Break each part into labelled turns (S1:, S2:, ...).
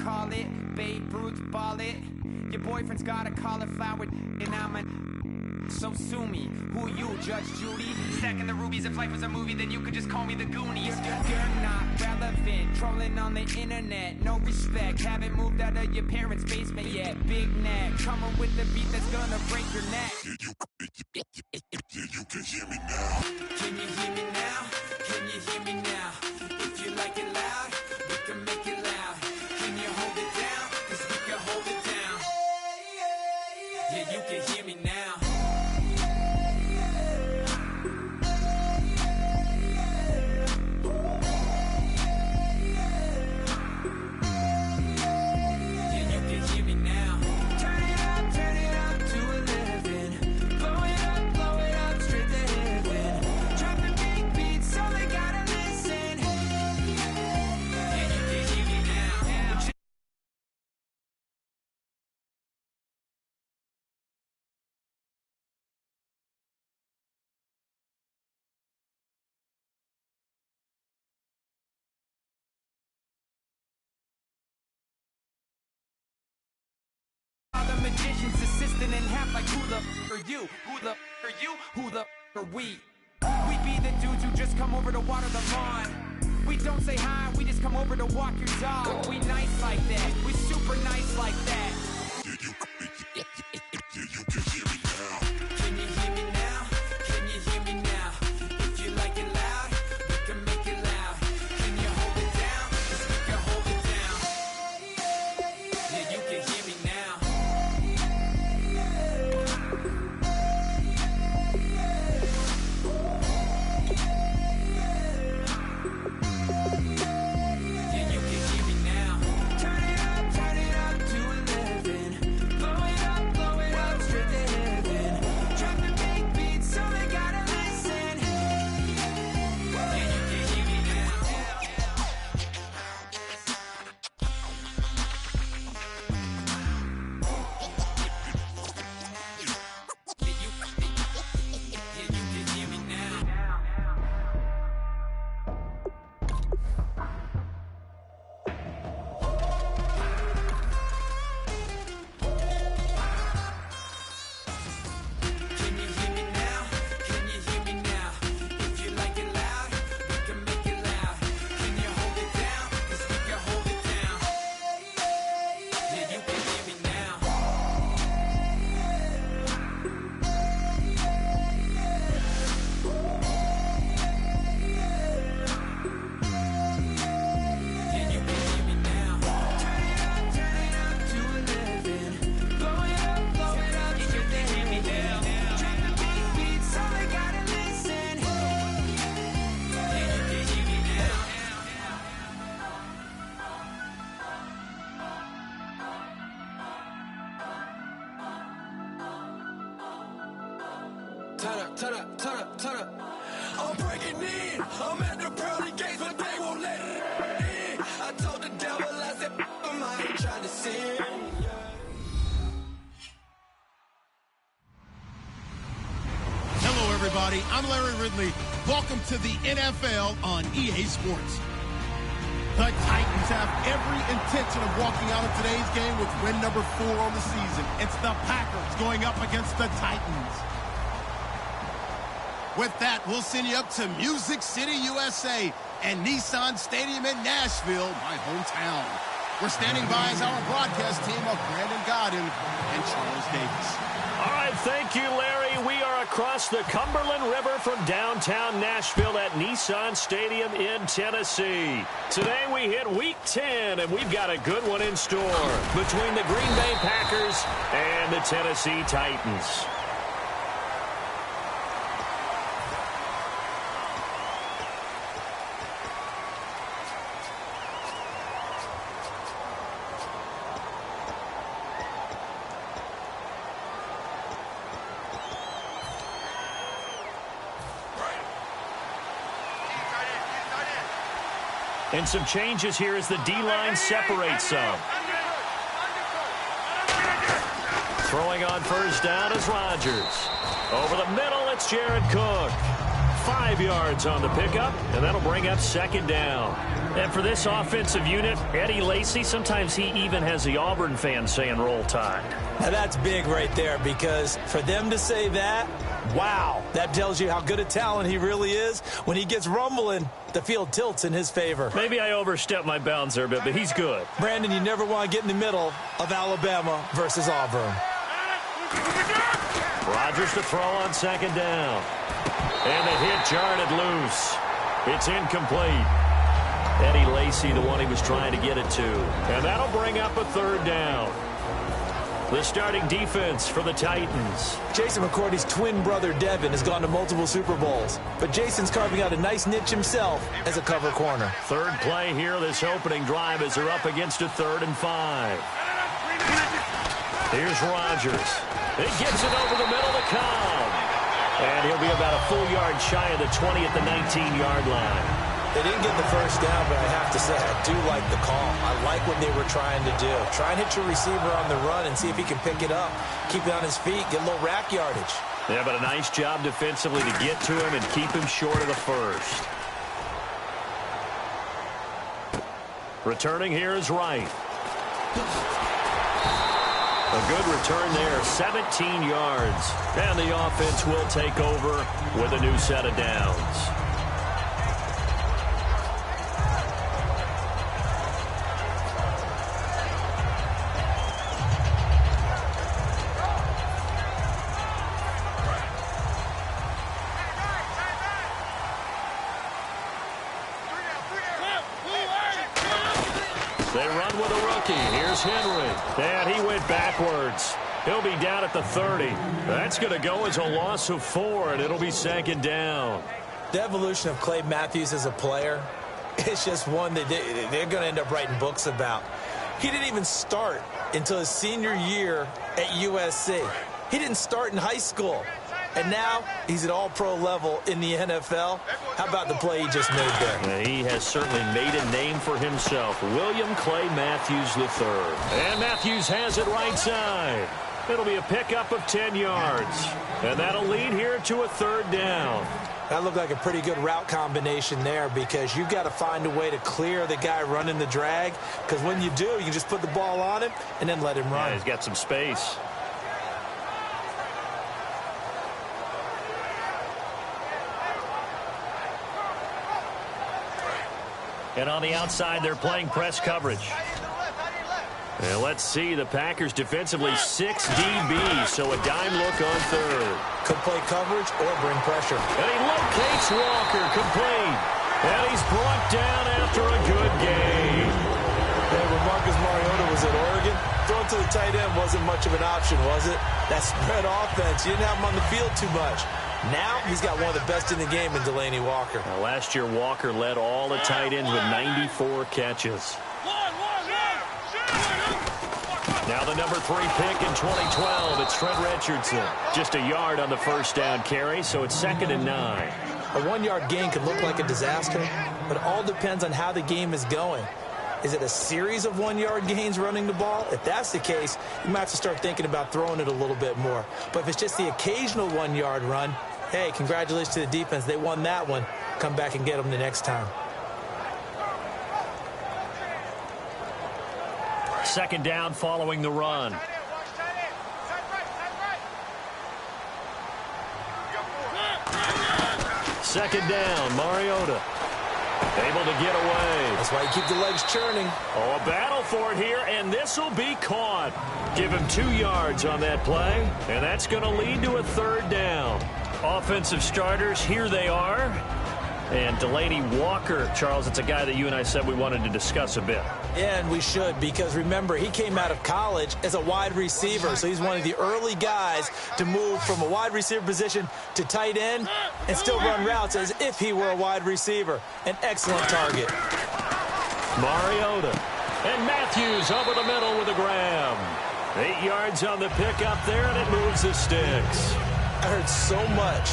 S1: call it, Babe Ruth ball it. Your boyfriend's got a cauliflower and I'm a... So sue me, who you, Judge Judy? Stacking the rubies, if life was a movie, then you could just call me the Goonies. You're not relevant, trolling on the internet, no respect. Haven't moved out of your parents' basement yet. Big neck, coming with the beat that's gonna break your neck.
S2: You can hear me now.
S1: Can you hear me now? Can you hear me now? If you like it loud, we can make it loud. Can you hold it down? 'Cause we can hold it down. Yeah, you can hear me now. Magician's assistant and half like who the are you? Who the are you? Who the are we? We be the dudes who just come over to water the lawn. We don't say hi, we just come over to walk your dog. We nice like that, we super nice like that.
S2: You can hear me now.
S1: Can you hear me now? Can you hear me now? If you like it loud, we can make it loud. Can you hold it down? 'Cause we can hold it down. Yeah, you can hear me now.
S3: Turn up. I'm breaking in. I'm at the pearly gates, but they won't let it in. I told the devil, I said, I ain't trying to sin.
S4: Hello, everybody. I'm Larry Ridley. Welcome to the NFL on EA Sports. The Titans have every intention of walking out of today's game with win number 4 on the season. It's the Packers going up against the Titans. With that, we'll send you up to Music City, USA, and Nissan Stadium in Nashville, my hometown. We're standing by as our broadcast team of Brandon Godden and Charles Davis.
S5: All right, thank you, Larry. We are across the Cumberland River from downtown Nashville at Nissan Stadium in Tennessee. Today we hit Week 10, and we've got a good one in store between the Green Bay Packers and the Tennessee Titans. And some changes here as the D-line separates some. Throwing on first down is Rodgers. Over the middle, it's Jared Cook. 5 yards on the pickup, and that'll bring up second down. And for this offensive unit, Eddie Lacy, sometimes he even has the Auburn fans saying roll tide.
S6: Now that's big right there, because for them to say that, wow, that tells you how good a talent he really is. When he gets rumbling, the field tilts in his favor.
S5: Maybe I overstepped my bounds there a bit, but he's good.
S6: Brandon, you never want to get in the middle of Alabama versus Auburn.
S5: Rodgers to throw on second down. And the hit jarred it loose. It's incomplete. Eddie Lacy, the one he was trying to get it to. And that'll bring up a third down. The starting defense for the Titans.
S6: Jason McCourty's twin brother, Devin, has gone to multiple Super Bowls. But Jason's carving out a nice niche himself as a cover corner.
S5: Third play here, this opening drive, as they're up against a 3rd and 5. Here's Rodgers. He gets it over the middle to Cobb. And he'll be about a full yard shy of the 20 at the 19-yard line.
S6: They didn't get the first down, but I have to say, I do like the call. I like what they were trying to do. Try and hit your receiver on the run and see if he can pick it up. Keep it on his feet, get a little rack yardage.
S5: Yeah, but a nice job defensively to get to him and keep him short of the first. Returning here is Wright. A good return there, 17 yards. And the offense will take over with a new set of downs. They run with a rookie. Here's Henry. And he went backwards. He'll be down at the 30. That's going to go as a loss of 4, and it'll be second down.
S6: The evolution of Clay Matthews as a player, it's just one that they're going to end up writing books about. He didn't even start until his senior year at USC. He didn't start in high school. And now he's at all-pro level in the NFL. How about the play he just made there?
S5: He has certainly made a name for himself. William Clay Matthews III. And Matthews has it right side. It'll be a pickup of 10 yards. And that'll lead here to a 3rd down.
S6: That looked like a pretty good route combination there, because you've got to find a way to clear the guy running the drag. Because when you do, you can just put the ball on him and then let him run.
S5: Yeah, he's got some space. And on the outside, they're playing press coverage. And let's see, the Packers defensively 6 DBs, so a dime look on 3rd.
S6: Could play coverage or bring pressure.
S5: And he locates Walker, complete. And he's brought down after a good game.
S6: Hey, when Marcus Mariota was at Oregon, throwing to the tight end wasn't much of an option, was it? That spread offense, you didn't have him on the field too much. Now he's got one of the best in the game in Delaney Walker.
S5: Now, last year, Walker led all the tight ends with 94 catches. Now the number 3 pick in 2012, it's Trent Richardson. Just a yard on the first down carry, so it's 2nd and 9.
S6: A 1-yard gain could look like a disaster, but it all depends on how the game is going. Is it a series of 1-yard gains running the ball? If that's the case, you might have to start thinking about throwing it a little bit more. But if it's just the occasional 1-yard run, hey, congratulations to the defense. They won that one. Come back and get them the next time.
S5: 2nd down following the run. Second down, Mariota. Able to get away.
S6: That's why you keep the legs churning.
S5: Oh, a battle for it here, and this will be caught. Give him 2 yards on that play, and that's going to lead to a 3rd down. Offensive starters, here they are. And Delaney Walker, Charles, it's a guy that you and I said we wanted to discuss a bit.
S6: Yeah, and we should, because remember, he came out of college as a wide receiver, so he's one of the early guys to move from a wide receiver position to tight end and still run routes as if he were a wide receiver. An excellent target.
S5: Mariota. And Matthews over the middle with a grab. 8 yards on the pickup there, and it moves the sticks.
S6: I heard so much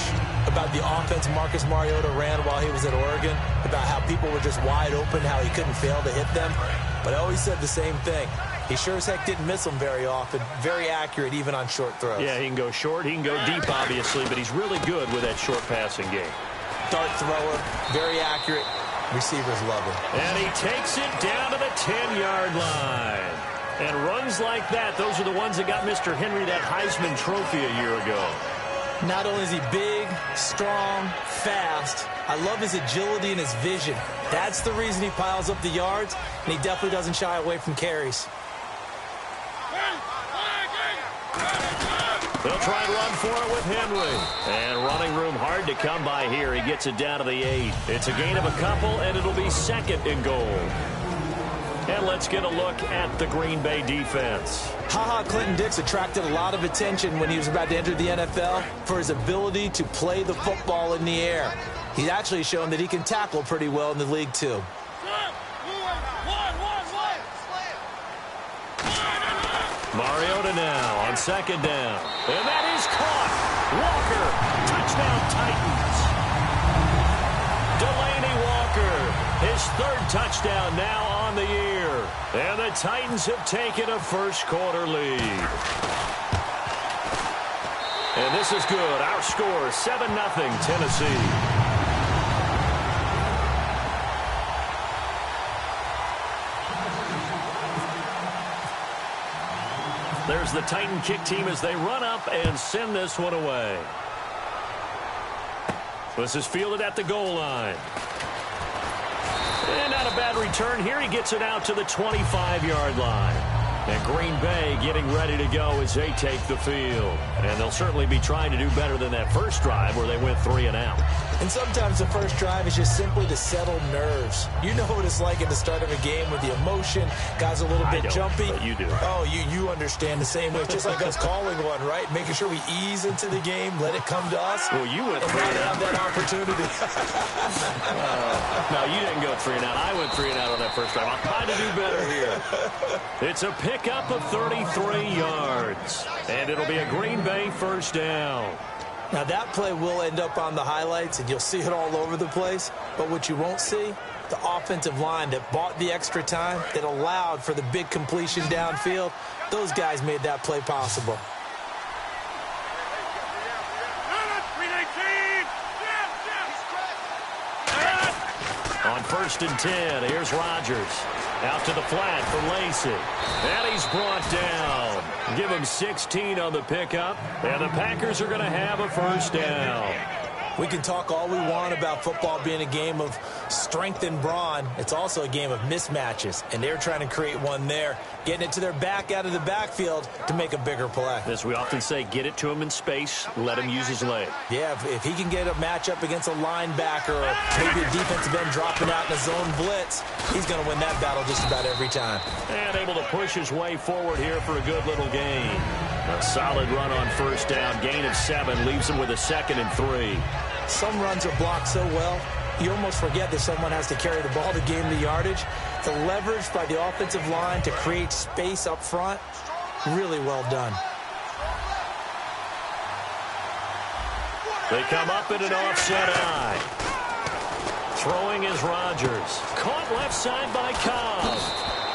S6: about the offense Marcus Mariota ran while he was at Oregon, about how people were just wide open, how he couldn't fail to hit them. But I always said the same thing. He sure as heck didn't miss them very often. Very accurate even on short throws.
S5: Yeah, he can go short, he can go deep, obviously, but he's really good with that short passing game.
S6: Dart thrower, very accurate. Receivers love him.
S5: And he takes it down to the 10-yard line. And runs like that, those are the ones that got Mr. Henry that Heisman Trophy a year ago.
S6: Not only is he big, strong, fast, I love his agility and his vision. That's the reason he piles up the yards, and he definitely doesn't shy away from carries.
S5: They'll try and run for it with Henry. And running room hard to come by here. He gets it down to the 8. It's a gain of a couple, and it'll be 2nd and goal. And let's get a look at the Green Bay defense.
S6: Clinton Dix attracted a lot of attention when he was about to enter the NFL for his ability to play the football in the air. He's actually shown that he can tackle pretty well in the league, too.
S5: Mariota now on 2nd down. And that is caught. Walker, touchdown Titans. Delaney Walker, his 3rd touchdown now on the year. And the Titans have taken a first-quarter lead. And this is good. Our score, 7-0 Tennessee. There's the Titan kick team as they run up and send this one away. This is fielded at the goal line. And not a bad return here. He gets it out to the 25-yard line. And Green Bay getting ready to go as they take the field. And they'll certainly be trying to do better than that first drive where they went 3 and out.
S6: And sometimes the first drive is just simply to settle nerves. You know what it's like at the start of a game with the emotion. Guys a little bit jumpy.
S5: But you do.
S6: Oh, you understand the same way. It's just like us calling one, right? Making sure we ease into the game, let it come to us.
S5: Well, you went 3 and out.
S6: That opportunity.
S5: No, you didn't go 3 and out. I went 3 and out on that first drive. I'll try to do better here. It's a pickup of 33 yards. And it'll be a Green Bay first down.
S6: Now, that play will end up on the highlights, and you'll see it all over the place. But what you won't see, the offensive line that bought the extra time, that allowed for the big completion downfield, those guys made that play possible.
S5: On 1st and 10, here's Rodgers. Out to the flat for Lacey. And he's brought down. Give him 16 on the pickup. And the Packers are going to have a first down.
S6: We can talk all we want about football being a game of strength and brawn. It's also a game of mismatches, and they're trying to create one there, getting it to their back out of the backfield to make a bigger play.
S5: As we often say, get it to him in space, let him use his leg.
S6: Yeah, if he can get a matchup against a linebacker or maybe a defensive end dropping out in a zone blitz, he's going to win that battle just about every time.
S5: And able to push his way forward here for a good little gain. A solid run on first down, gain of 7, leaves him with a 2nd and 3.
S6: Some runs are blocked so well, you almost forget that someone has to carry the ball to gain the yardage. The leverage by the offensive line to create space up front, really well done.
S5: They come up in an offset eye. Throwing is Rodgers. Caught left side by Cobb.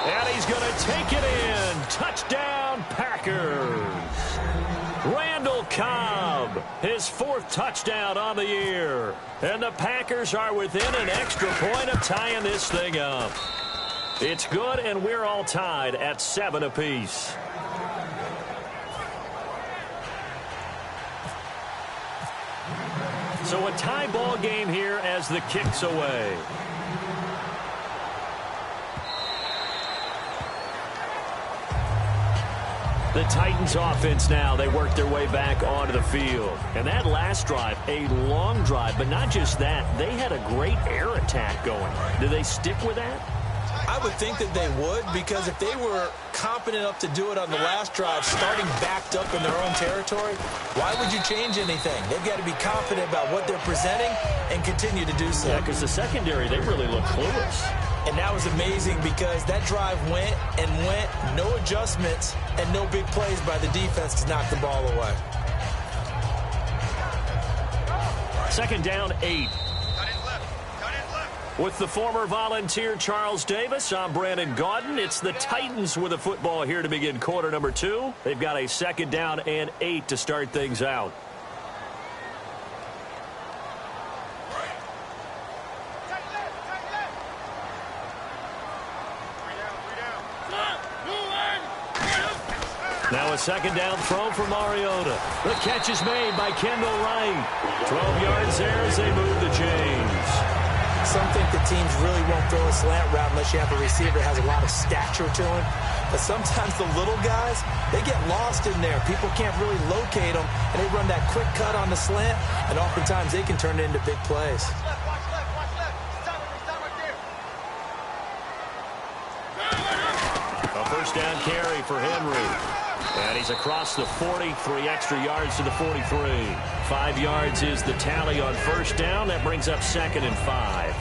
S5: And he's going to take it in. Touchdown, Packers. Randall Cobb, his 4th touchdown on the year. And the Packers are within an extra point of tying this thing up. It's good, and we're all tied at 7 apiece. So a tie ball game here as the kick's away. The Titans offense now, they work their way back onto the field. And that last drive, a long drive, but not just that, they had a great air attack going. Do they stick with that?
S6: I would think that they would, because if they were competent enough to do it on the last drive, starting backed up in their own territory, why would you change anything? They've got to be confident about what they're presenting and continue to do so.
S5: Yeah, because the secondary, they really look clueless.
S6: And that was amazing because that drive went and went, no adjustments, and no big plays by the defense to knock the ball away.
S5: 2nd down, 8. With the former Volunteer Charles Davis, I'm Brandon Gaudin. It's the Titans with the football here to begin quarter number 2. They've got a 2nd down and 8 to start things out. Now a second down throw for Mariota. The catch is made by Kendall Wright. 12 yards there as they move the chains.
S6: Some think the teams really won't throw a slant route unless you have a receiver that has a lot of stature to him. But sometimes the little guys, they get lost in there. People can't really locate them, and they run that quick cut on the slant, and oftentimes they can turn it into big plays.
S5: A first down carry for Henry. And he's across the 40, 3 extra yards to the 43. 5 yards is the tally on first down. That brings up 2nd and 5.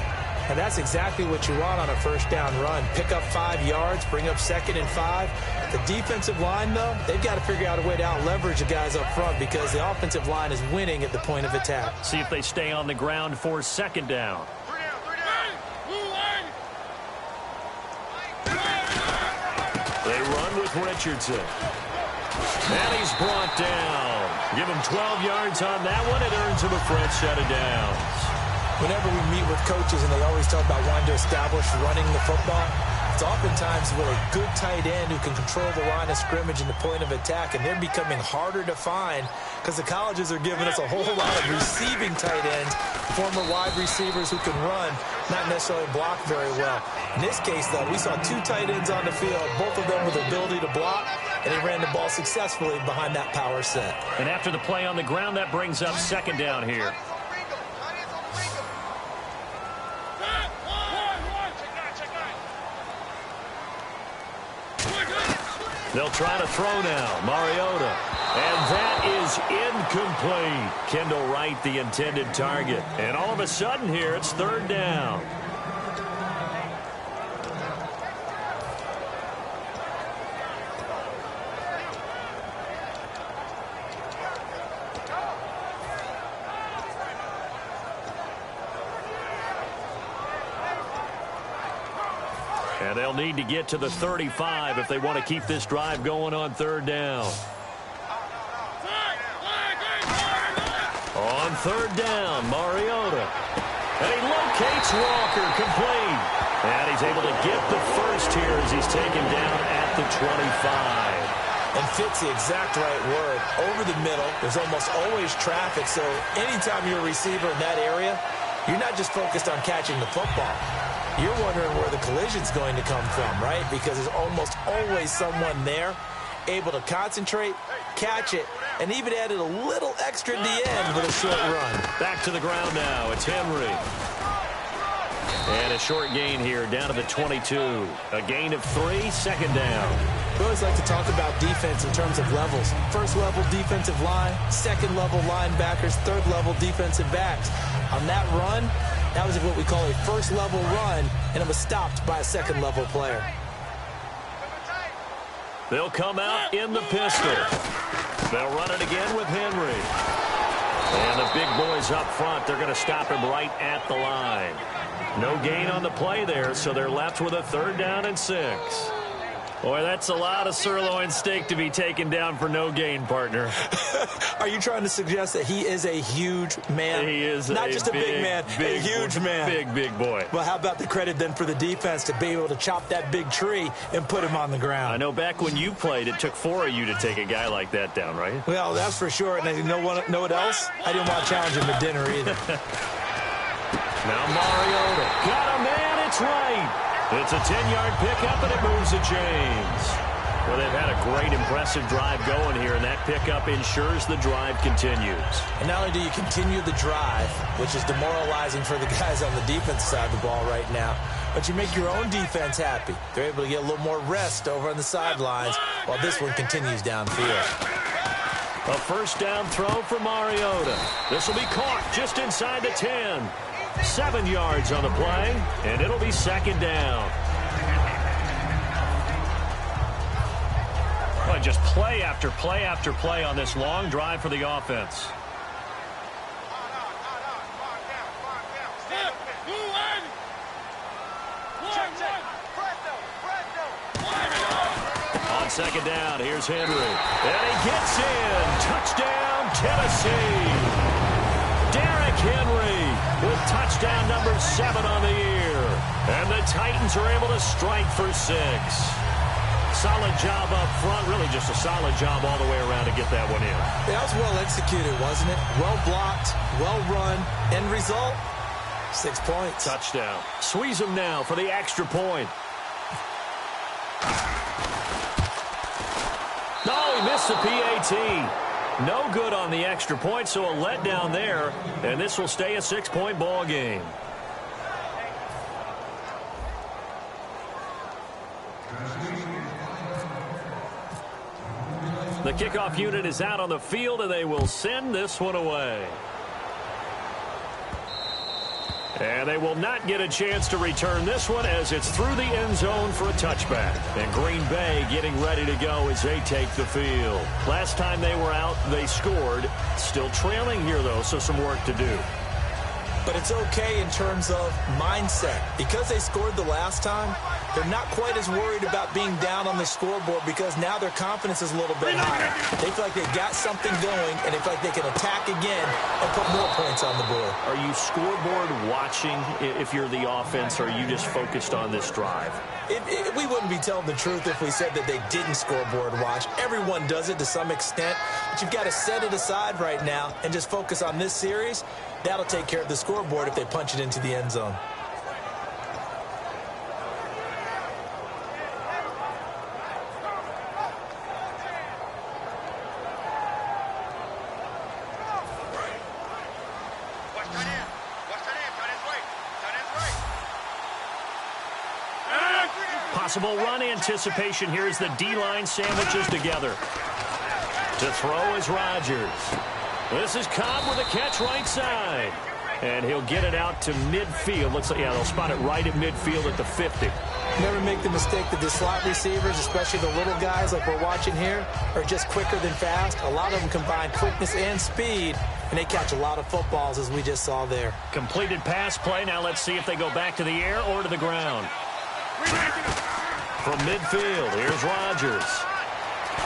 S6: And that's exactly what you want on a first down run. Pick up 5 yards, bring up 2nd and 5. The defensive line, though, they've got to figure out a way to out-leverage the guys up front because the offensive line is winning at the point of attack.
S5: See if they stay on the ground for 2nd down. They run with Richardson. And he's brought down. Give him 12 yards on that one. It earns him a fresh set of downs.
S6: Whenever we meet with coaches and they always talk about wanting to establish running the football, it's oftentimes with a good tight end who can control the line of scrimmage and the point of attack, and they're becoming harder to find because the colleges are giving us a whole lot of receiving tight ends, former wide receivers who can run, not necessarily block very well. In this case, though, we saw 2 tight ends on the field, both of them with the ability to block, and they ran the ball successfully behind that power set.
S5: And after the play on the ground, that brings up 2nd down here. They'll try to throw now. Mariota. And that is incomplete. Kendall Wright, the intended target. And all of a sudden here, it's 3rd down. And they'll need to get to the 35 if they want to keep this drive going on 3rd down. On 3rd down, Mariota. And he locates Walker, complete. And he's able to get the first here as he's taken down at the 25.
S6: And fits the exact right word. Over the middle, there's almost always traffic, so anytime you're a receiver in that area, you're not just focused on catching the football. You're wondering where the collision's going to come from, right? Because there's almost always someone there able to concentrate, catch it, and even added a little extra at the end with a short run.
S5: Back to the ground now. It's Henry. And a short gain here down to the 22. A gain of 3, 2nd down.
S6: We always like to talk about defense in terms of levels. First level defensive line, second level linebackers, third level defensive backs. On that run, that was what we call a first level run, and it was stopped by a second level player.
S5: They'll come out in the pistol. They'll run it again with Henry. And the big boys up front, they're going to stop him right at the line. No gain on the play there, so they're left with a 3rd down and 6. Boy, that's a lot of sirloin steak to be taken down for no gain, partner.
S6: Are you trying to suggest that he is a huge man?
S5: He is
S6: not just a big man, a huge man.
S5: Big boy.
S6: Well, how about the credit then for the defense to be able to chop that big tree and put him on the ground?
S5: I know back when you played, it took 4 of you to take a guy like that down, right?
S6: Well, that's for sure. And you know what else? I didn't want to challenge him to dinner either.
S5: Now Mariota. Got a man, it's right. It's a 10-yard pickup, and it moves the chains. Well, they've had a great, impressive drive going here, and that pickup ensures the drive continues.
S6: And not only do you continue the drive, which is demoralizing for the guys on the defense side of the ball right now, but you make your own defense happy. They're able to get a little more rest over on the sidelines while this one continues downfield.
S5: A first down throw for Mariota. This will be caught just inside the 10. 7 yards on the play, and it'll be 2nd down. Well, just play after play after play on this long drive for the offense. On 2nd down, here's Henry. And he gets in. Touchdown, Tennessee. Derrick Henry with touchdown number 7 on the year. And the Titans are able to strike for 6. solid job up front, really just a solid job all the way around to get that one in.
S6: That was well executed, wasn't it? Well blocked, well run. End result, 6 points.
S5: Touchdown. Squeeze him now for the extra point. No, he missed the PAT. No good on the extra point, so a letdown there, and this will stay a 6-point ball game. The kickoff unit is out on the field, and they will send this one away. And they will not get a chance to return this one as it's through the end zone for a touchback. And Green Bay getting ready to go as they take the field. Last time they were out, they scored. Still trailing here, though, so some work to do.
S6: But it's okay in terms of mindset. Because they scored the last time, they're not quite as worried about being down on the scoreboard because now their confidence is a little bit higher. They feel like they've got something going, and they feel like they can attack again and put more points on the board.
S5: Are you scoreboard watching if you're the offense, or are you just focused on this drive?
S6: We wouldn't be telling the truth if we said that they didn't scoreboard watch. Everyone does it to some extent, but you've got to set it aside right now and just focus on this series. That'll take care of the scoreboard if they punch it into the end zone.
S5: Possible run anticipation here as the D-line sandwiches together. To throw is Rodgers. This is Cobb with a catch right side. And he'll get it out to midfield. Looks like, yeah, they'll spot it right at midfield at the 50.
S6: Never make the mistake that the slot receivers, especially the little guys like we're watching here, are just quicker than fast. A lot of them combine quickness and speed, and they catch a lot of footballs, as we just saw there.
S5: Completed pass play. Now let's see if they go back to the air or to the ground. From midfield, here's Rodgers.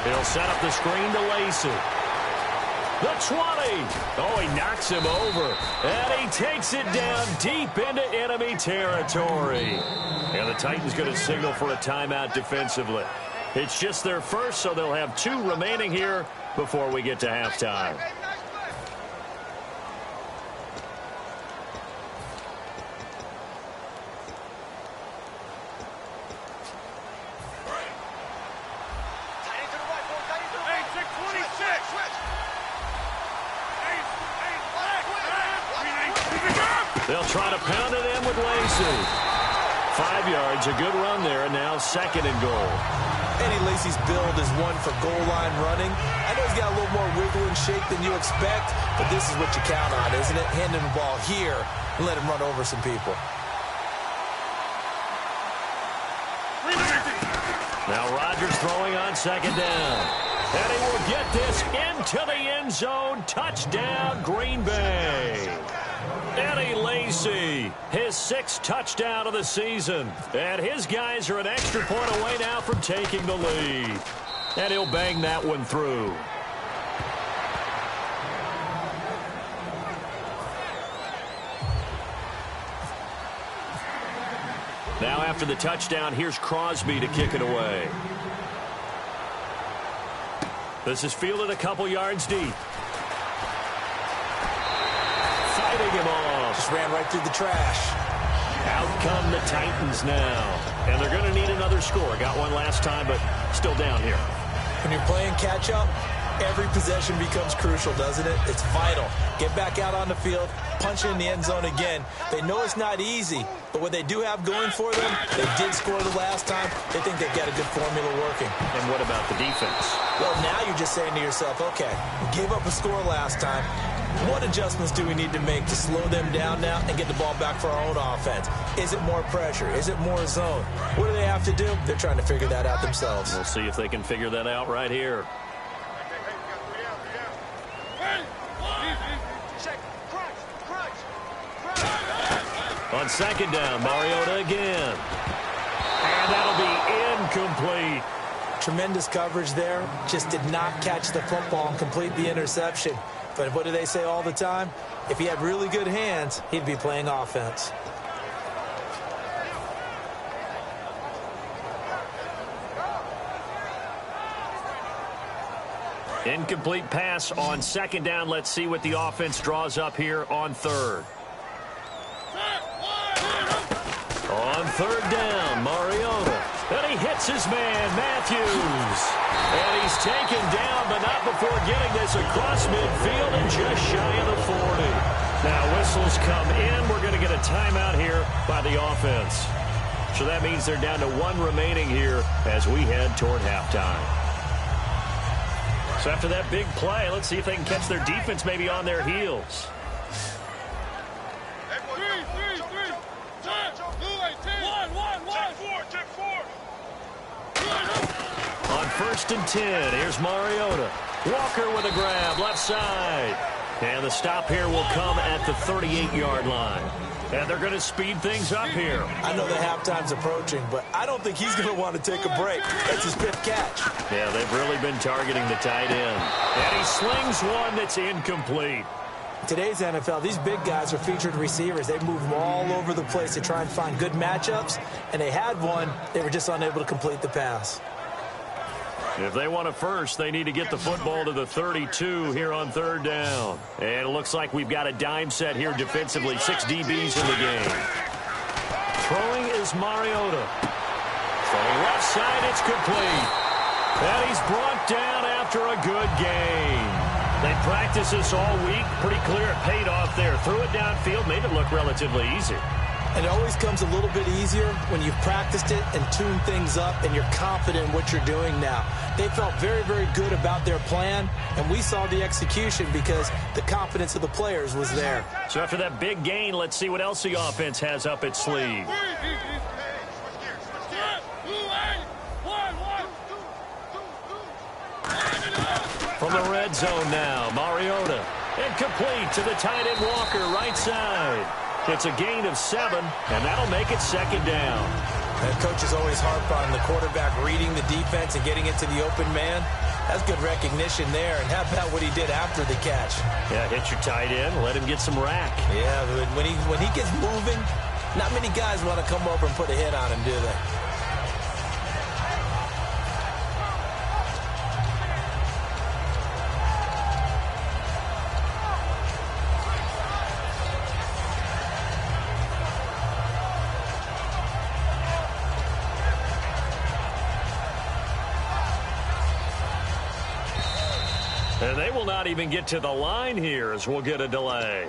S5: He'll set up the screen to Lacey. The 20. Oh, he knocks him over. And he takes it down deep into enemy territory. And the Titans going to signal for a timeout defensively. It's just their first, so they'll have 2 remaining here before we get to halftime. They'll try to pound it in with Lacey. 5 yards, a good run there, and now 2nd and goal.
S6: Eddie Lacy's build is one for goal line running. I know he's got a little more wiggle and shake than you expect, but this is what you count on, isn't it? Hand him the ball here and let him run over some people.
S5: Now Rodgers throwing on 2nd down. And he will get this into the end zone. Touchdown, Green Bay. Eddie Lacy, his 6th touchdown of the season. And his guys are an extra point away now from taking the lead. And he'll bang that one through. Now after the touchdown, here's Crosby to kick it away. This is fielded a couple yards deep. Fighting him off.
S6: Just ran right through the trash.
S5: Out come the Titans now. And they're going to need another score. Got one last time, but still down here.
S6: When you're playing catch-up, every possession becomes crucial, doesn't it? It's vital. Get back out on the field, punch it in the end zone again. They know it's not easy, but what they do have going for them, they did score the last time. They think they've got a good formula working.
S5: And what about the defense?
S6: Well, now you're just saying to yourself, okay, we gave up a score last time. What adjustments do we need to make to slow them down now and get the ball back for our own offense? Is it more pressure? Is it more zone? What do they have to do? They're trying to figure that out themselves.
S5: We'll see if they can figure that out right here. On 2nd down, Mariota again. And that'll be incomplete.
S6: Tremendous coverage there. Just did not catch the football and complete the interception. But what do they say all the time? If he had really good hands, he'd be playing offense.
S5: Incomplete pass on second down. Let's see what the offense draws up here on third. On third down, Mariota. And he hits his man, Matthews. And he's taken down, but not before getting this across midfield and just shy of the 40. Now whistles come in. We're going to get a timeout here by the offense. So that means they're down to 1 remaining here as we head toward halftime. So after that big play, let's see if they can catch their defense maybe on their heels. On 1st and 10, here's Mariota. Walker with a grab, left side. And the stop here will come at the 38-yard line. And they're going to speed things up here.
S6: I know the halftime's approaching, but I don't think he's going to want to take a break. That's his 5th catch.
S5: Yeah, they've really been targeting the tight end. And he slings one that's incomplete.
S6: Today's NFL, these big guys are featured receivers. They move them all over the place to try and find good matchups, and they had one. They were just unable to complete the pass.
S5: If they want a first, they need to get the football to the 32 here on third down. And it looks like we've got a dime set here defensively. 6 DBs in the game. Throwing is Mariota. Throwing left side, it's complete. And he's brought down after a good game. They practiced this all week. Pretty clear it paid off there. Threw it downfield, made it look relatively easy.
S6: And it always comes a little bit easier when you've practiced it and tuned things up and you're confident in what you're doing now. They felt very, very good about their plan, and we saw the execution because the confidence of the players was there.
S5: So after that big gain, let's see what else the offense has up its sleeve. From the red zone now, Mariota. Incomplete to the tight end Walker, right side. It's a gain of 7, and that'll make it 2nd down.
S6: And coaches always harp on the quarterback reading the defense and getting into the open man. That's good recognition there. And how about what he did after the catch?
S5: Yeah, hit your tight end, let him get some rack.
S6: Yeah, but when he gets moving, not many guys want to come over and put a hit on him, do they?
S5: And they will not even get to the line here as we'll get a delay.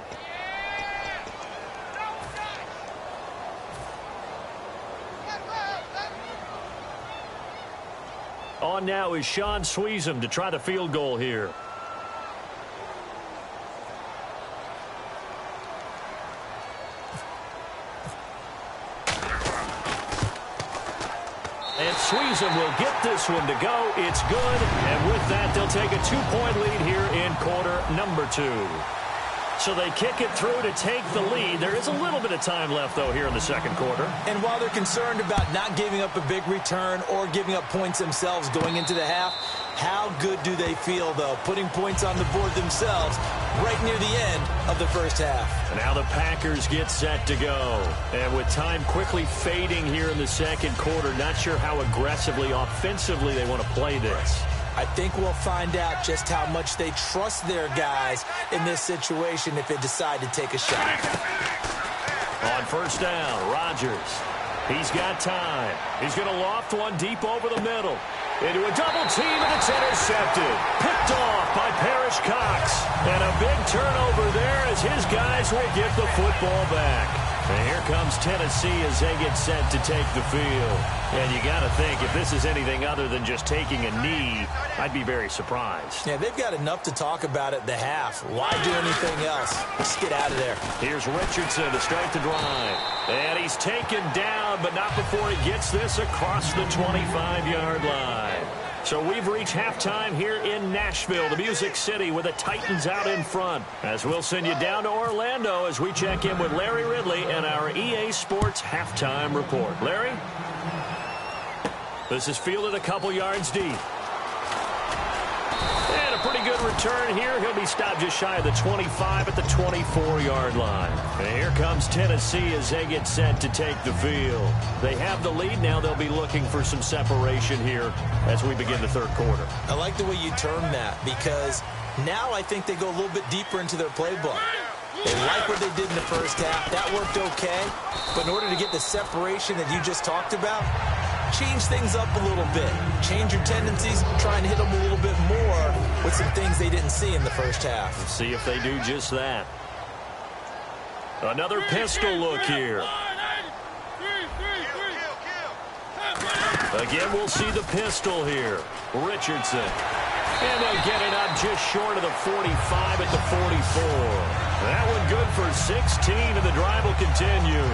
S5: On now is Sean Sweezum to try the field goal here. And Sweezum will get this one to go. It's good. And with that, they'll take a 2-point lead here in quarter number 2. So they kick it through to take the lead. There is a little bit of time left, though, here in the second quarter.
S6: And while they're concerned about not giving up a big return or giving up points themselves going into the half, how good do they feel, though, putting points on the board themselves right near the end of the first half?
S5: And now the Packers get set to go. And with time quickly fading here in the second quarter, not sure how aggressively, offensively they want to play this.
S6: I think we'll find out just how much they trust their guys in this situation if they decide to take a shot.
S5: On first down, Rodgers. He's got time. He's going to loft one deep over the middle. Into a double team, and it's intercepted. Picked off by Parrish Cox. And a big turnover there as his guys will get the football back. And here comes Tennessee as they get set to take the field. And you got to think, if this is anything other than just taking a knee, I'd be very surprised.
S6: Yeah, they've got enough to talk about at the half. Why do anything else? Let's get out of there.
S5: Here's Richardson to start the drive. And he's taken down, but not before he gets this across the 25-yard line. So we've reached halftime here in Nashville, the Music City, with the Titans out in front. As we'll send you down to Orlando as we check in with Larry Ridley and our EA Sports halftime report. Larry? This is fielded a couple yards deep. And a pretty good return here. He'll be stopped just shy of the 25 at the 24-yard line. And here comes Tennessee as they get set to take the field. They have the lead. Now they'll be looking for some separation here as we begin the third quarter.
S6: I like the way you term that, because now I think they go a little bit deeper into their playbook. They like what they did in the first half. That worked okay. But in order to get the separation that you just talked about, change things up a little bit. Change your tendencies. Try and hit them a little bit more with some things they didn't see in the first half.
S5: Let's see if they do just that. Another pistol look here. Again, we'll see the pistol here. Richardson. And they'll get it up just short of the 45 at the 44. That one good for 16, and the drive will continue.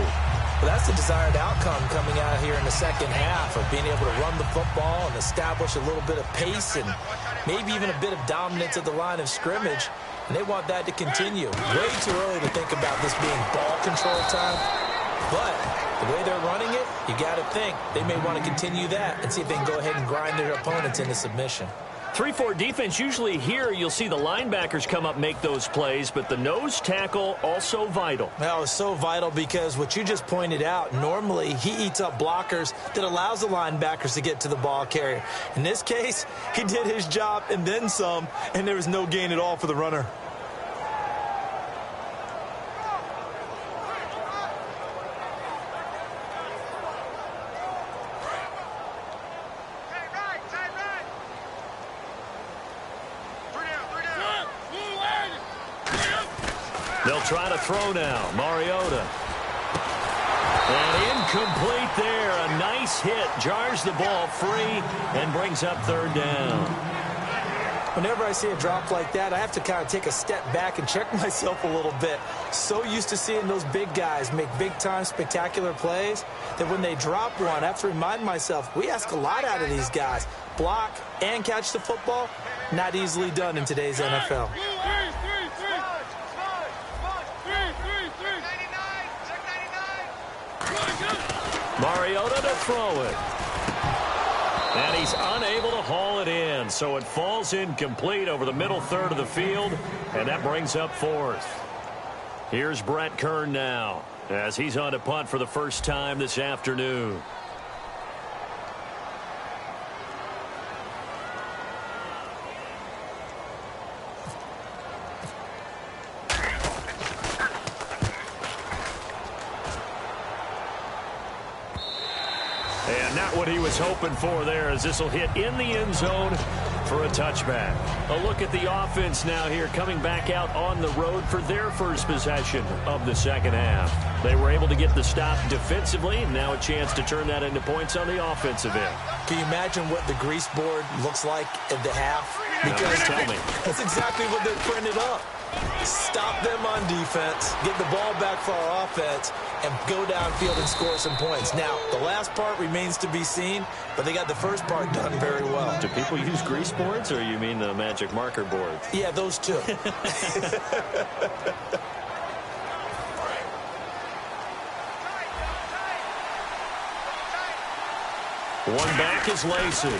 S6: Well, that's the desired outcome coming out here in the second half, of being able to run the football and establish a little bit of pace and maybe even a bit of dominance at the line of scrimmage. And they want that to continue. Way too early to think about this being ball control time. But the way they're running it, you got to think they may want to continue that and see if they can go ahead and grind their opponents into submission.
S5: 3-4 defense, usually here you'll see the linebackers come up, make those plays, but the nose tackle also vital.
S6: Well, it's so vital because what you just pointed out, normally he eats up blockers that allows the linebackers to get to the ball carrier. In this case, he did his job and then some, and there was no gain at all for the runner.
S5: They'll try to throw now. Mariota. And incomplete there. A nice hit. Jars the ball free and brings up third down.
S6: Whenever I see a drop like that, I have to kind of take a step back and check myself a little bit. So used to seeing those big guys make big-time spectacular plays that when they drop one, I have to remind myself, we ask a lot out of these guys. Block and catch the football, not easily done in today's NFL.
S5: Mariota to throw it. And he's unable to haul it in, so it falls incomplete over the middle third of the field, and that brings up fourth. Here's Brett Kern now, as he's on to punt for the first time this afternoon. And not what he was hoping for there, as this will hit in the end zone for a touchback. A look at the offense now here, coming back out on the road for their first possession of the second half. They were able to get the stop defensively, and now a chance to turn that into points on the offensive end.
S6: Can you imagine what the grease board looks like at the half?
S5: Because tell me.
S6: That's exactly what they're printed up. Stop them on defense, get the ball back for our offense, and go downfield and score some points. Now, the last part remains to be seen, but they got the first part done very well.
S5: Do people use grease boards, or you mean the magic marker boards?
S6: Yeah, those two.
S5: One back is Lacey.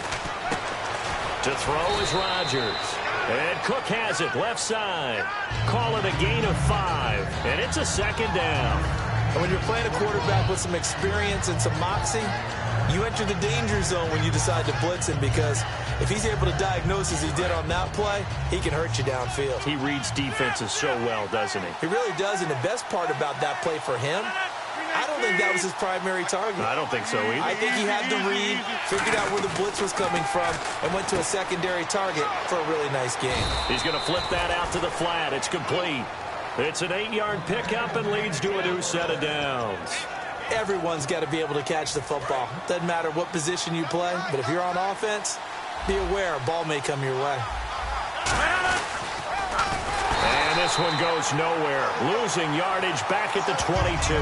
S5: To throw is Rodgers. And Cook has it left side. Call it a gain of 5. And it's a second down.
S6: And when you're playing a quarterback with some experience and some moxie, you enter the danger zone when you decide to blitz him, because if he's able to diagnose as he did on that play, he can hurt you downfield.
S5: He reads defenses so well, doesn't he?
S6: He really does, and the best part about that play for him, I don't think that was his primary target.
S5: I don't think so either.
S6: I think he had the read, figured out where the blitz was coming from, and went to a secondary target for a really nice game.
S5: He's going to flip that out to the flat. It's complete. It's an 8-yard pickup and leads to a new set of downs.
S6: Everyone's got to be able to catch the football. Doesn't matter what position you play, but if you're on offense, be aware a ball may come your way.
S5: And this one goes nowhere. Losing yardage back at the 22.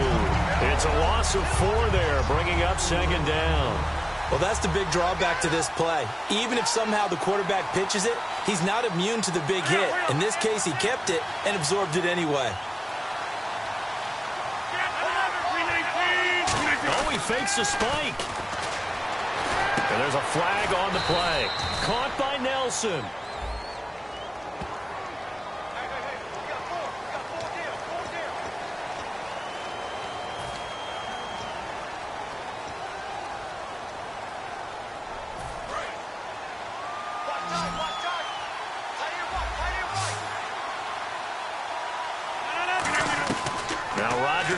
S5: It's a loss of 4 there, bringing up second down.
S6: Well, that's the big drawback to this play. Even if somehow the quarterback pitches it, he's not immune to the big hit. In this case, he kept it and absorbed it anyway.
S5: Oh, he fakes a spike. And there's a flag on the play. Caught by Nelson.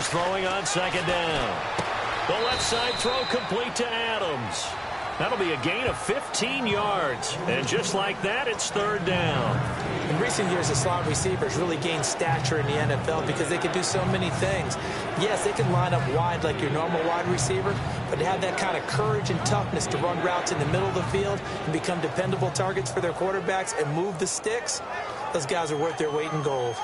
S5: Rodgers throwing on second down. The left side throw complete to Adams. That'll be a gain of 15 yards. And just like that, it's third down.
S6: In recent years, the slot receivers really gained stature in the NFL because they can do so many things. Yes, they can line up wide like your normal wide receiver, but to have that kind of courage and toughness to run routes in the middle of the field and become dependable targets for their quarterbacks and move the sticks, those guys are worth their weight in gold.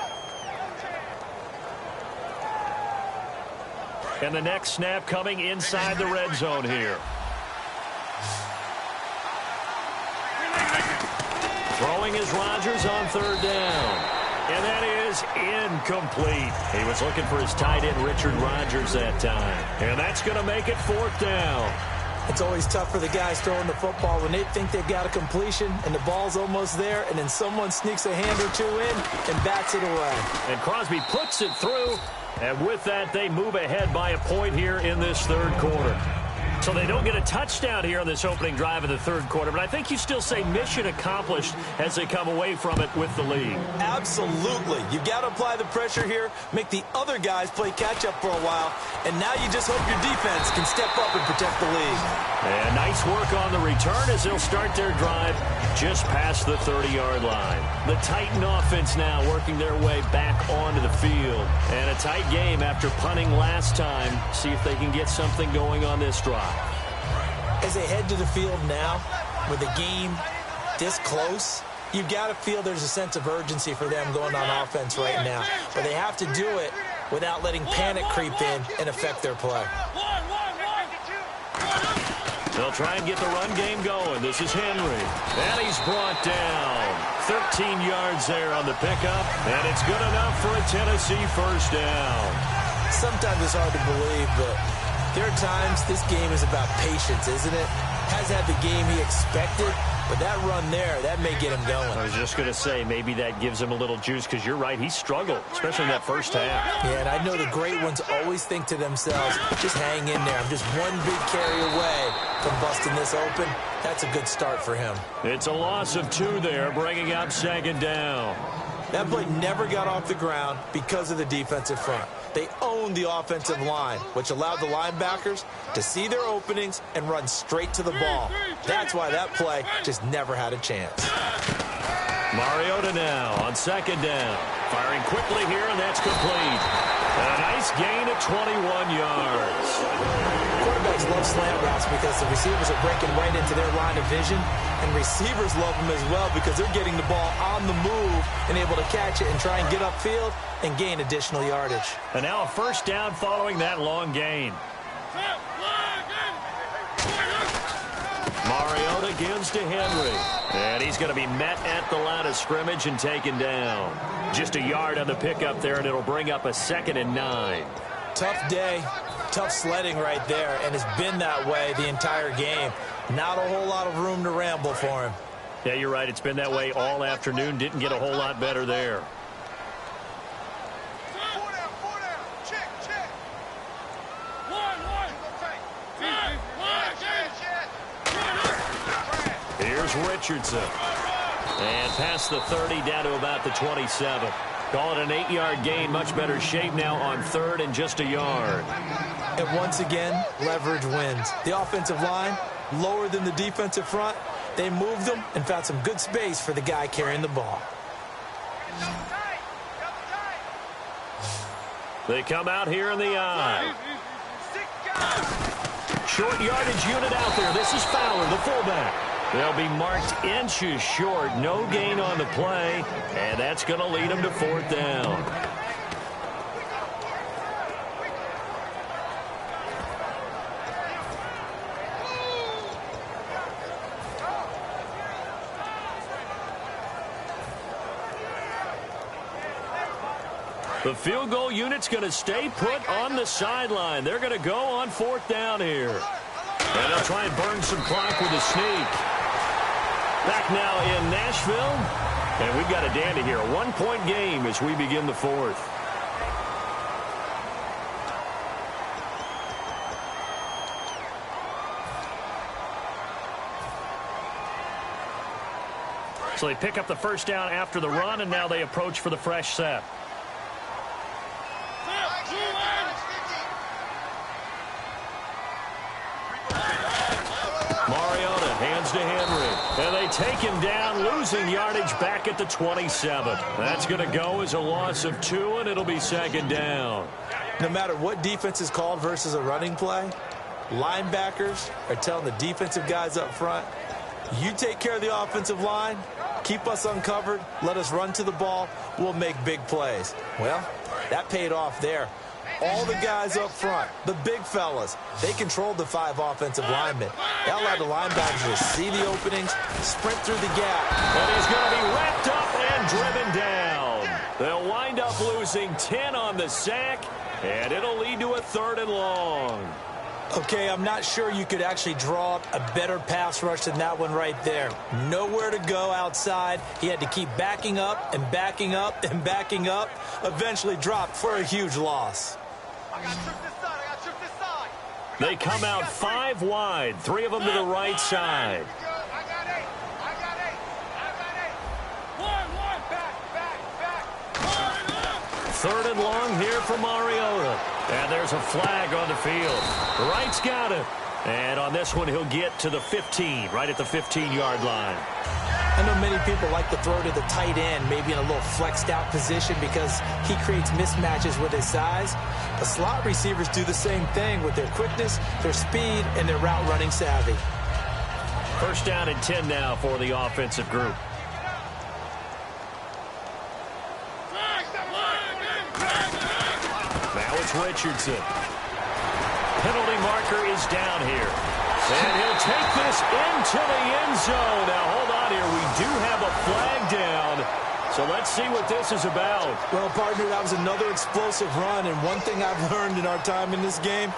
S5: And the next snap coming inside the red zone here. Throwing is Rodgers on third down. And that is incomplete. He was looking for his tight end, Richard Rodgers, that time. And that's going to make it fourth down.
S6: It's always tough for the guys throwing the football when they think they've got a completion and the ball's almost there, and then someone sneaks a hand or two in and bats it away.
S5: And Crosby puts it through. And with that, they move ahead by a point here in this third quarter. So they don't get a touchdown here on this opening drive of the third quarter, but I think you still say mission accomplished as they come away from it with the lead.
S6: Absolutely. You've got to apply the pressure here, make the other guys play catch-up for a while, and now you just hope your defense can step up and protect the lead.
S5: And nice work on the return as they'll start their drive just past the 30-yard line. The Titan offense now working their way back onto the field. And a tight game after punting last time. See if they can get something going on this drive.
S6: As they head to the field now, with the game this close, you've got to feel there's a sense of urgency for them going on offense right now. But they have to do it without letting panic creep in and affect their play.
S5: They'll try and get the run game going. This is Henry. And he's brought down. 13 yards there on the pickup. And it's good enough for a Tennessee first down.
S6: Sometimes it's hard to believe, but there are times this game is about patience, isn't it? Hasn't had the game he expected, but that run there, that may get him going.
S5: I was just going to say, maybe that gives him a little juice, because you're right, he struggled, especially in that first half.
S6: Yeah, and I know the great ones always think to themselves, just hang in there. I'm just one big carry away from busting this open. That's a good start for him.
S5: It's a loss of 2 there, bringing up second down.
S6: That play never got off the ground because of the defensive front. They owned the offensive line, which allowed the linebackers to see their openings and run straight to the ball. That's why that play just never had a chance.
S5: Mariota now on second down. Firing quickly here, and that's complete. And a nice gain of 21 yards.
S6: Quarterbacks love slant routes because the receivers are breaking right into their line of vision, and receivers love them as well because they're getting the ball on the move and able to catch it and try and get upfield and gain additional yardage.
S5: And now a first down following that long gain. Mariota gives to Henry. And he's going to be met at the line of scrimmage and taken down. Just a yard on the pickup there, and it'll bring up a 2nd and 9.
S6: Tough day, tough sledding right there, and it's been that way the entire game. Not a whole lot of room to ramble for him.
S5: Yeah, you're right. It's been that way all afternoon. Didn't get a whole lot better there. Here's Richardson. And past the 30 down to about the 27. Call it an 8-yard gain. Much better shape now on 3rd and just a yard.
S6: And once again, leverage wins. The offensive line, lower than the defensive front. They moved them and found some good space for the guy carrying the ball.
S5: They come out here in the eye. Short yardage unit out there. This is Fowler, the fullback. They'll be marked inches short. No gain on the play, and that's going to lead them to 4th down. The field goal unit's going to stay put on the sideline. They're going to go on 4th down here. And they'll try and burn some clock with a sneak. Back now in Nashville. And we've got a dandy here. A 1-point game as we begin the 4th. So they pick up the first down after the run, and now they approach for the fresh set. And they take him down, losing yardage back at the 27. That's going to go as a loss of 2, and it'll be second down.
S6: No matter what defense is called versus a running play, linebackers are telling the defensive guys up front, you take care of the offensive line, keep us uncovered, let us run to the ball, we'll make big plays. Well, that paid off there. All the guys up front, the big fellas, they controlled the 5 offensive linemen. They allowed the linebackers to see the openings, sprint through the gap.
S5: And he's going to be wrapped up and driven down. They'll wind up losing 10 on the sack, and it'll lead to a 3rd and long.
S6: Okay, I'm not sure you could actually draw up a better pass rush than that one right there. Nowhere to go outside. He had to keep backing up and backing up and backing up. Eventually dropped for a huge loss.
S5: They come out 5 wide, 3 of them to the right side. Third and long here for Mariota. And there's a flag on the field. Wright's got it. And on this one, he'll get to the 15, right at the 15-yard line.
S6: I know many people like to throw to the tight end, maybe in a little flexed out position because he creates mismatches with his size. But slot receivers do the same thing with their quickness, their speed, and their route running savvy.
S5: First down and 10 now for the offensive group. Now it's Richardson. Penalty marker is down here. And he'll take this into the end zone. Now, hold on here. We do have a flag down. So let's see what this is about.
S6: Well, partner, that was another explosive run. And one thing I've learned in our time in this game,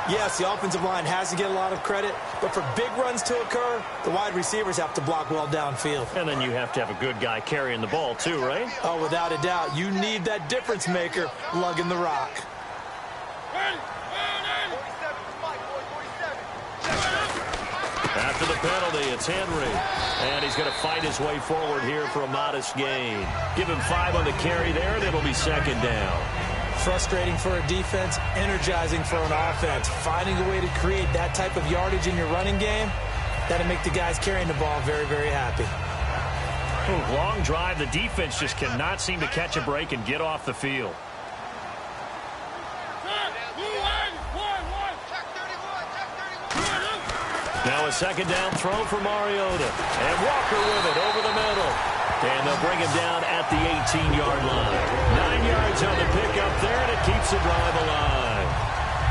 S6: yes, the offensive line has to get a lot of credit. But for big runs to occur, the wide receivers have to block well downfield.
S5: And then you have to have a good guy carrying the ball, too, right?
S6: Oh, without a doubt. You need that difference maker lugging the rock.
S5: After the penalty, it's Henry. And he's going to fight his way forward here for a modest gain. Give him 5 on the carry there, and it'll be second down.
S6: Frustrating for a defense, energizing for an offense. Finding a way to create that type of yardage in your running game, that'll make the guys carrying the ball very, very happy.
S5: Ooh, long drive. The defense just cannot seem to catch a break and get off the field. Now a second down throw for Mariota. And Walker with it over the middle. And they'll bring him down at the 18-yard line. 9 yards on the pickup there, and it keeps the drive alive.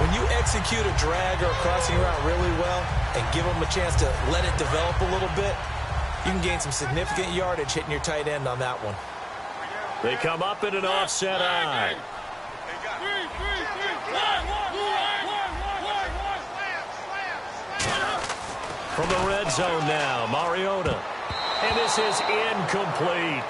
S6: When you execute a drag or a crossing route really well and give them a chance to let it develop a little bit, you can gain some significant yardage hitting your tight end on that one.
S5: They come up in an offset eye. From the red zone now, Mariota. And this is incomplete.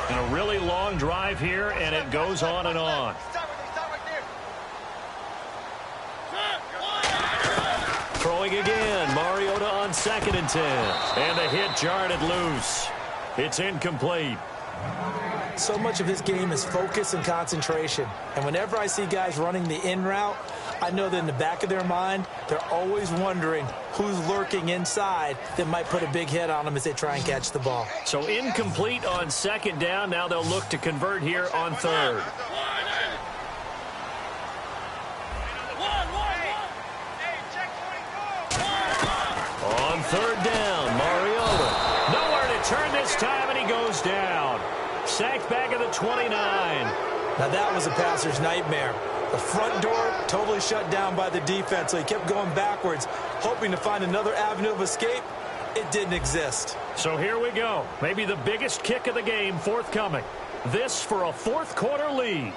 S5: And a really long drive here, and it goes on and on. Throwing again, Mariota on 2nd and 10. And the hit jarred it loose. It's incomplete.
S6: So much of his game is focus and concentration. And whenever I see guys running the in route, I know that in the back of their mind, they're always wondering who's lurking inside that might put a big hit on them as they try and catch the ball.
S5: So incomplete on 2nd down. Now they'll look to convert here on 3rd. On 3rd down, Mariota. Nowhere to turn this time, and he goes down. Sacked back at the 29.
S6: Now that was a passer's nightmare. The front door totally shut down by the defense, so he kept going backwards, hoping to find another avenue of escape. It didn't exist.
S5: So here we go. Maybe the biggest kick of the game forthcoming. This for a 4th quarter lead.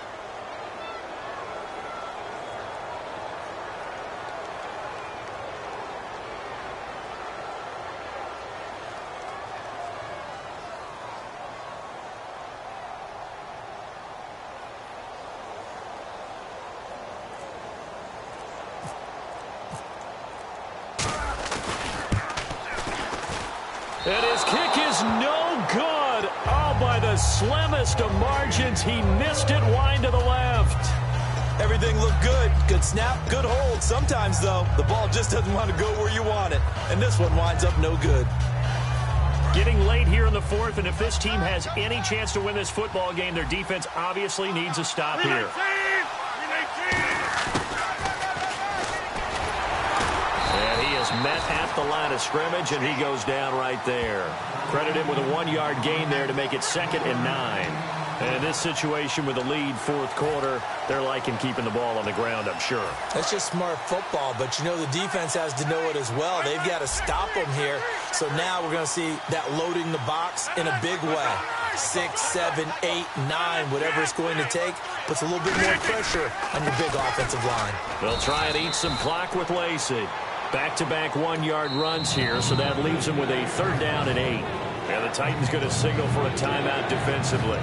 S5: And his kick is no good. Oh, by the slimmest of margins, he missed it wide to the left.
S6: Everything looked good. Good snap, good hold. Sometimes, though, the ball just doesn't want to go where you want it. And this one winds up no good.
S5: Getting late here in the fourth, and if this team has any chance to win this football game, their defense obviously needs a stop here. And he is met at the line of scrimmage, and he goes down right there. Credit him with a 1-yard gain there to make it 2nd and 9. And in this situation with the lead fourth quarter, they're liking keeping the ball on the ground, I'm sure.
S6: That's just smart football, but you know the defense has to know it as well. They've got to stop them here. So now we're going to see that loading the box in a big way. 6, 7, 8, 9, whatever it's going to take, puts a little bit more pressure on your big offensive line.
S5: They'll try and eat some clock with Lacey. Back-to-back 1-yard runs here, so that leaves them with a 3rd down and 8. And the Titans going to signal for a timeout defensively.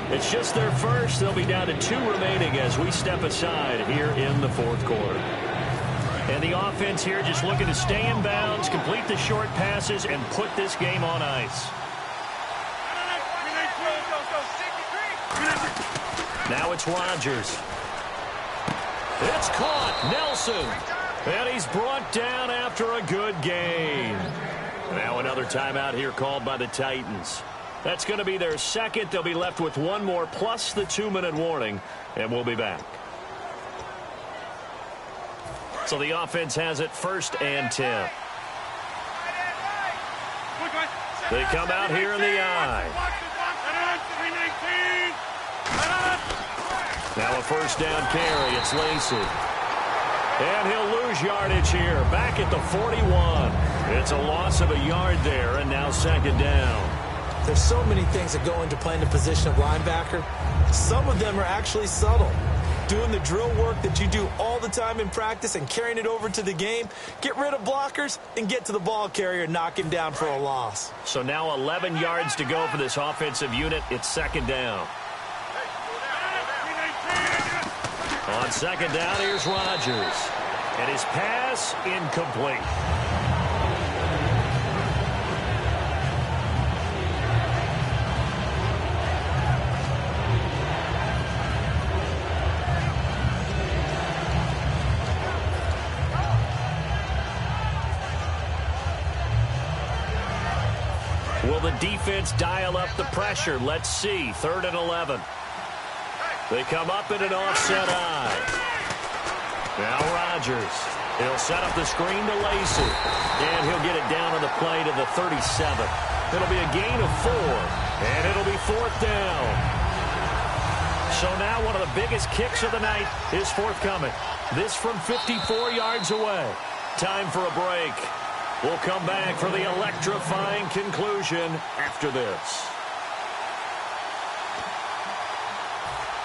S5: It's just their first. They'll be down to 2 remaining as we step aside here in the fourth quarter. And the offense here just looking to stay in bounds, complete the short passes, and put this game on ice. Now it's Rodgers. It's caught. Nelson. And he's brought down after a good gain. Now another timeout here called by the Titans. That's going to be their second. They'll be left with 1 more plus the 2-minute warning, and we'll be back. So the offense has it 1st and 10. They come out here in the I. Now a 1st down carry. It's Lacey. And he'll lose yardage here. Back at the 41. It's a loss of a yard there, and now 2nd down.
S6: There's so many things that go into playing the position of linebacker. Some of them are actually subtle. Doing the drill work that you do all the time in practice and carrying it over to the game. Get rid of blockers and get to the ball carrier and knock him down for a loss.
S5: So now 11 yards to go for this offensive unit. It's 2nd down. On 2nd down, here's Rodgers. And his pass incomplete. Will the defense dial up the pressure? Let's see. 3rd and 11. They come up in an offset I. Now Rodgers. He'll set up the screen to Lacey. And he'll get it down on the play to the 37. It'll be a gain of 4. And it'll be 4th down. So now one of the biggest kicks of the night is forthcoming. This from 54 yards away. Time for a break. We'll come back for the electrifying conclusion after this.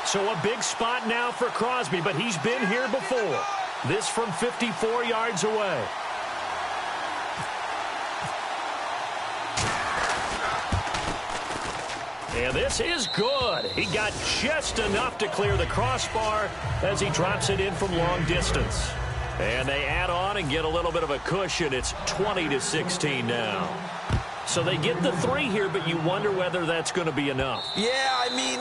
S5: So a big spot now for Crosby, but he's been here before. This from 54 yards away. And this is good. He got just enough to clear the crossbar as he drops it in from long distance. And they add on and get a little bit of a cushion. It's 20-16 now. So they get the 3 here, but you wonder whether that's going to be enough.
S6: Yeah, I mean,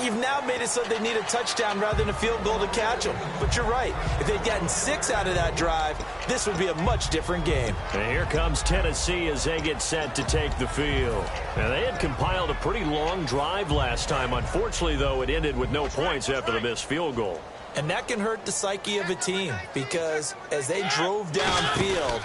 S6: you've now made it so they need a touchdown rather than a field goal to catch them. But you're right. If they'd gotten 6 out of that drive, this would be a much different game.
S5: And here comes Tennessee as they get set to take the field. Now, they had compiled a pretty long drive last time. Unfortunately, though, it ended with no points after the missed field goal.
S6: And that can hurt the psyche of a team because as they drove downfield,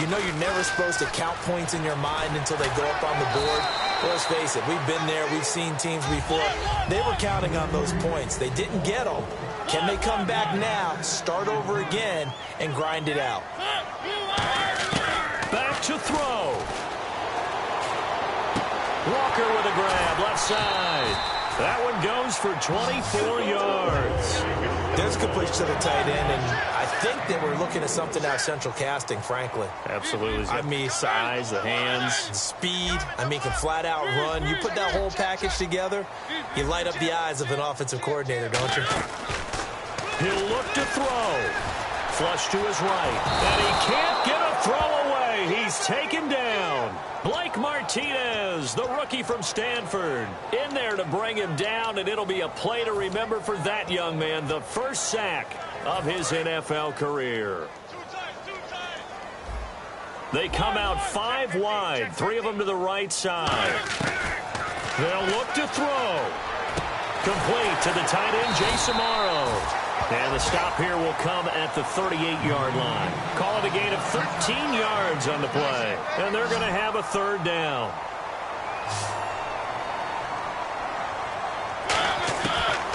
S6: you know you're never supposed to count points in your mind until they go up on the board. Well, let's face it, we've been there. We've seen teams before. They were counting on those points. They didn't get them. Can they come back now, start over again, and grind it out?
S5: Back to throw. Walker with a grab, left side. That one goes for 24 yards.
S6: There's a completion to the tight end, and I think they were looking at something out of central casting, frankly.
S5: Absolutely.
S6: I mean,
S5: size, the hands.
S6: Speed. I mean, can flat out run. You put that whole package together, you light up the eyes of an offensive coordinator, don't you?
S5: He'll look to throw. Flush to his right. And he can't get a throw away. he's taken down. Blake Martinez, the rookie from Stanford, in there to bring him down, and it'll be a play to remember for that young man, the first sack of his NFL career. They come out 5 wide, 3 of them to the right side. They'll look to throw. Complete to the tight end, Jason Morrow. And the stop here will come at the 38-yard line. Call it a gain of 13 yards on the play. And they're going to have a 3rd down.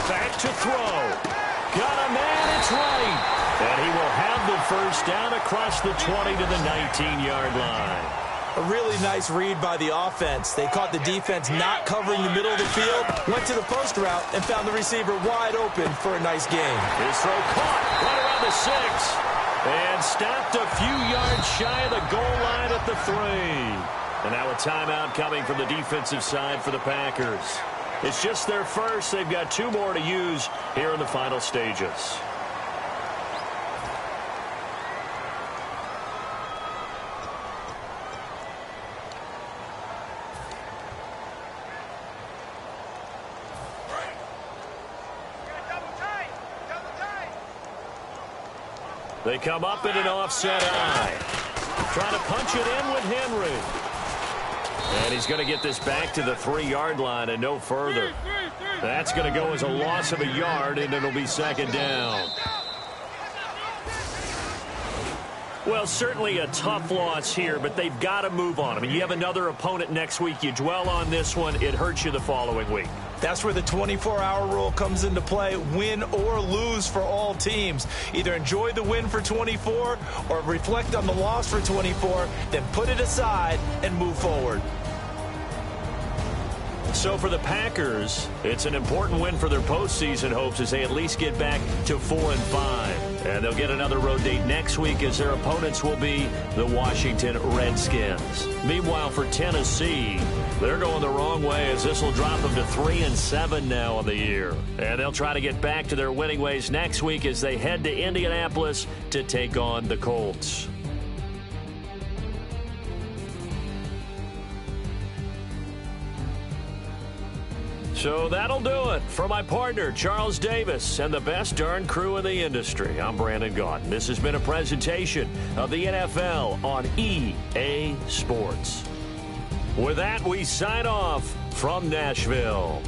S5: Back to throw. Got a man, it's right. And he will have the first down across the 20 to the 19-yard line.
S6: A really nice read by the offense. They caught the defense not covering the middle of the field, went to the post route, and found the receiver wide open for a nice gain.
S5: His throw caught right around the 6. And stopped a few yards shy of the goal line at the 3. And now a timeout coming from the defensive side for the Packers. It's just their first. They've got 2 more to use here in the final stages. They come up in an offset eye. Trying to punch it in with Henry. And he's going to get this back to the 3-yard line and no further. That's going to go as a loss of a yard, and it'll be 2nd down. Well, certainly a tough loss here, but they've got to move on. I mean, you have another opponent next week. You dwell on this one, it hurts you the following week.
S6: That's where the 24-hour rule comes into play, win or lose for all teams. Either enjoy the win for 24 or reflect on the loss for 24, then put it aside and move forward.
S5: So for the Packers, it's an important win for their postseason hopes as they at least get back to 4-5. And they'll get another road date next week as their opponents will be the Washington Redskins. Meanwhile, for Tennessee, they're going the wrong way as this will drop them to 3-7 now on the year. And they'll try to get back to their winning ways next week as they head to Indianapolis to take on the Colts. So that'll do it. For my partner, Charles Davis, and the best darn crew in the industry, I'm Brandon Gaudin. This has been a presentation of the NFL on EA Sports. With that, we sign off from Nashville.